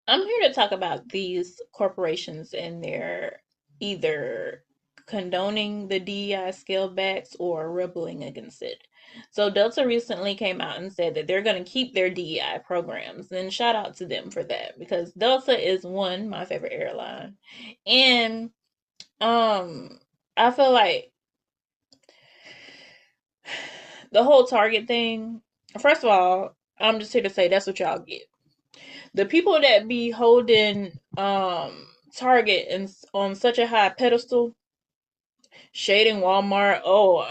I'm here to talk about these corporations and their either condoning the DEI scale backs or rebelling against it. So Delta recently came out and said that they're going to keep their DEI programs, and shout out to them for that because Delta is one my favorite airline, and um I feel like the whole Target thing. First of all, I'm just here to say that's what y'all get. The people that be holding Target and on such a high pedestal, shading Walmart. Oh,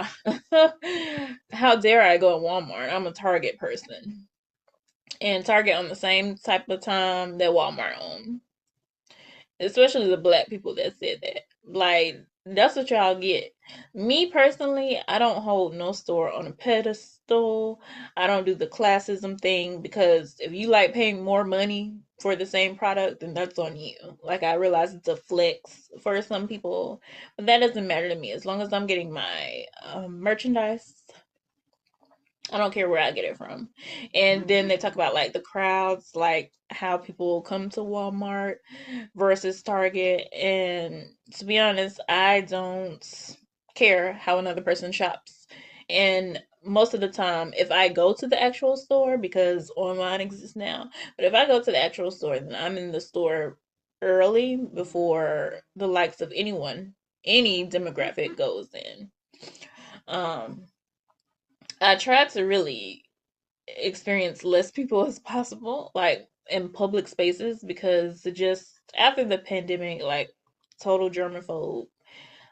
how dare I go at Walmart? I'm a Target person, and Target on the same type of time that Walmart on. Especially the black people that said that. Like, that's what y'all get. Me personally, I don't hold no store on a pedestal. I don't do the classism thing because if you like paying more money for the same product, then that's on you. Like, I realize it's a flex for some people, but that doesn't matter to me. As long as I'm getting my merchandise, I don't care where I get it from. And then they talk about like the crowds, like how people come to Walmart versus Target. And to be honest, I don't care how another person shops. And most of the time, if I go to the actual store, because online exists now, but if I go to the actual store, then I'm in the store early before the likes of anyone, any demographic goes in. Um, I try to really experience less people as possible, like in public spaces, because just after the pandemic, like total germaphobe,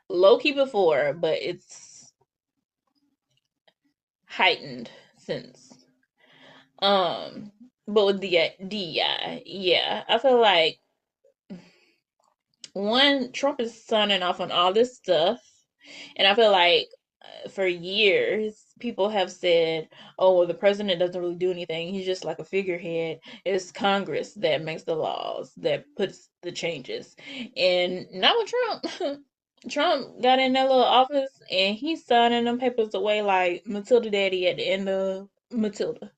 low key before, but it's heightened since. Um, but with the DEI, yeah, I feel like one, Trump is signing off on all this stuff, and I feel like for years people have said, "Oh, well, the president doesn't really do anything. He's just like a figurehead. It's Congress that makes the laws, that puts the changes." And not with Trump. Trump got in that little office and he's signing them papers away like Matilda Daddy at the end of Matilda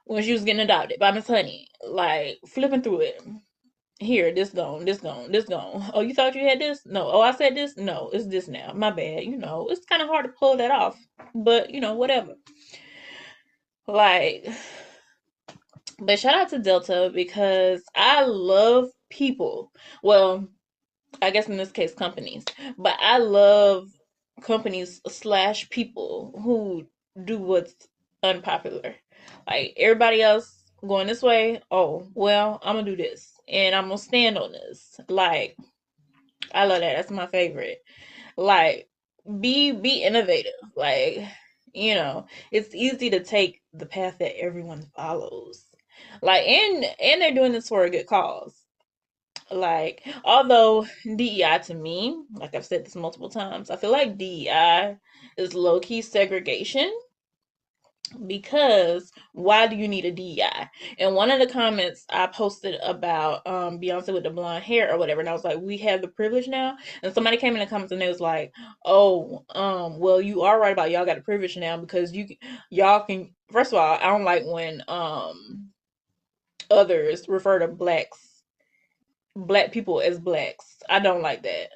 when she was getting adopted by Miss Honey, like flipping through it. Here, this gone, this gone, this gone. Oh, you thought you had this? No. Oh, I said this? No, it's this now. My bad. It's kind of hard to pull that off, but whatever. Like, but shout out to Delta because I love people. Well, I guess in this case, companies, but I love companies slash people who do what's unpopular. Like everybody else going this way, oh, well, I'm gonna do this and I'm gonna stand on this. Like, I love that. That's my favorite. Like, be innovative. Like, it's easy to take the path that everyone follows. Like, and they're doing this for a good cause. Like, although DEI to me, like I've said this multiple times, I feel like DEI is low key segregation because why do you need a DEI? And one of the comments I posted about Beyonce with the blonde hair or whatever, and I was like, we have the privilege now. And somebody came in the comments and they was like, oh, well, you are right about y'all got the privilege now because y'all can. First of all, I don't like when others refer to black people as blacks. I don't like that.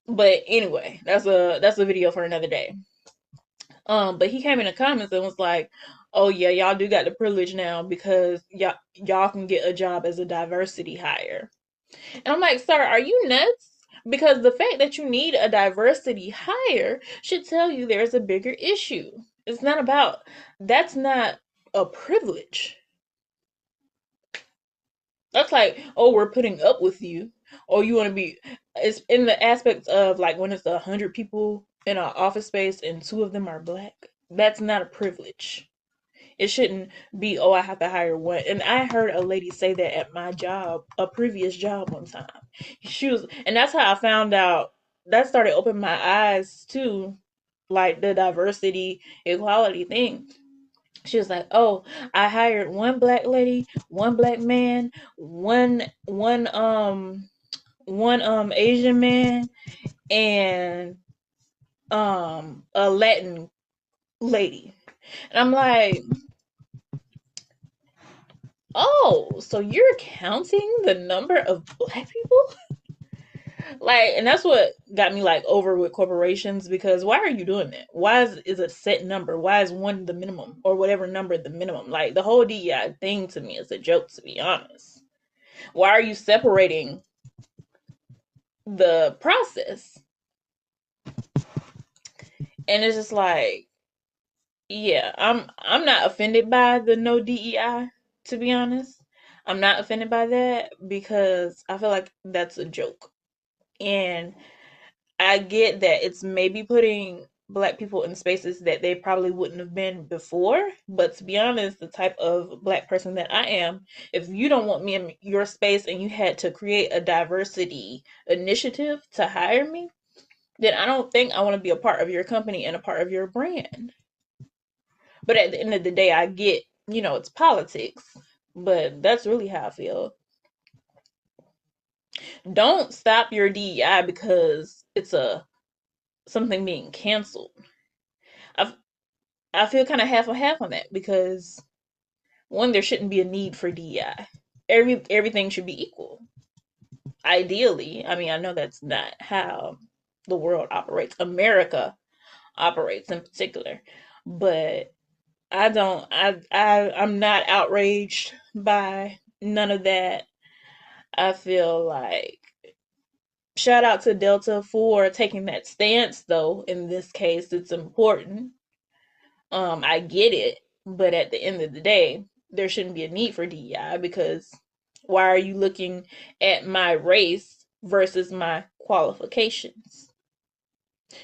But anyway, that's a video for another day. But he came in the comments and was like, "Oh yeah, y'all do got the privilege now because y'all can get a job as a diversity hire." And I'm like, "Sir, are you nuts?" Because the fact that you need a diversity hire should tell you there's a bigger issue. It's not about that's not a privilege. That's like, oh, we're putting up with you, or you want to be. It's in the aspects of like when it's 100 people in an office space and two of them are black. That's not a privilege. It shouldn't be, oh, I have to hire one. And I heard a lady say that at my job, a previous job one time. And that's how I found out. That started opening my eyes to like the diversity equality thing. She was like, "Oh, I hired one black lady, one black man, one Asian man, and a Latin lady." And I'm like, Oh, so you're counting the number of black people? Like, and that's what got me like over with corporations, because why are you doing that? Why is a set number? Why is one the minimum, or whatever number the minimum? Like the whole DEI thing to me is a joke, to be honest. Why are you separating the process? And it's just like, yeah, I'm not offended by the no DEI, to be honest. I'm not offended by that because I feel like that's a joke. And I get that it's maybe putting black people in spaces that they probably wouldn't have been before. But to be honest, the type of black person that I am, if you don't want me in your space and you had to create a diversity initiative to hire me, then I don't think I want to be a part of your company and a part of your brand. But at the end of the day, I get, it's politics. But that's really how I feel. Don't stop your DEI because it's a something being canceled. I I feel kind of half and half on that because one, there shouldn't be a need for DEI. Everything should be equal. Ideally, I mean, I know that's not how the world operates. America operates in particular, but I'm not outraged by none of that. I feel like shout out to Delta for taking that stance though. In this case, it's important. I get it, but at the end of the day, there shouldn't be a need for DEI because why are you looking at my race versus my qualifications?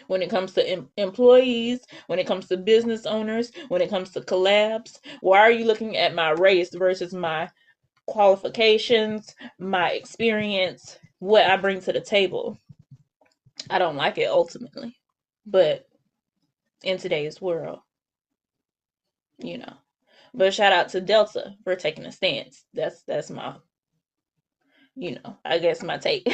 When it comes to employees, when it comes to business owners, when it comes to collabs, why are you looking at my race versus my qualifications, my experience, what I bring to the table? I don't like it ultimately, but in today's world, you know. But shout out to Delta for taking a stance. That's my, I guess my take.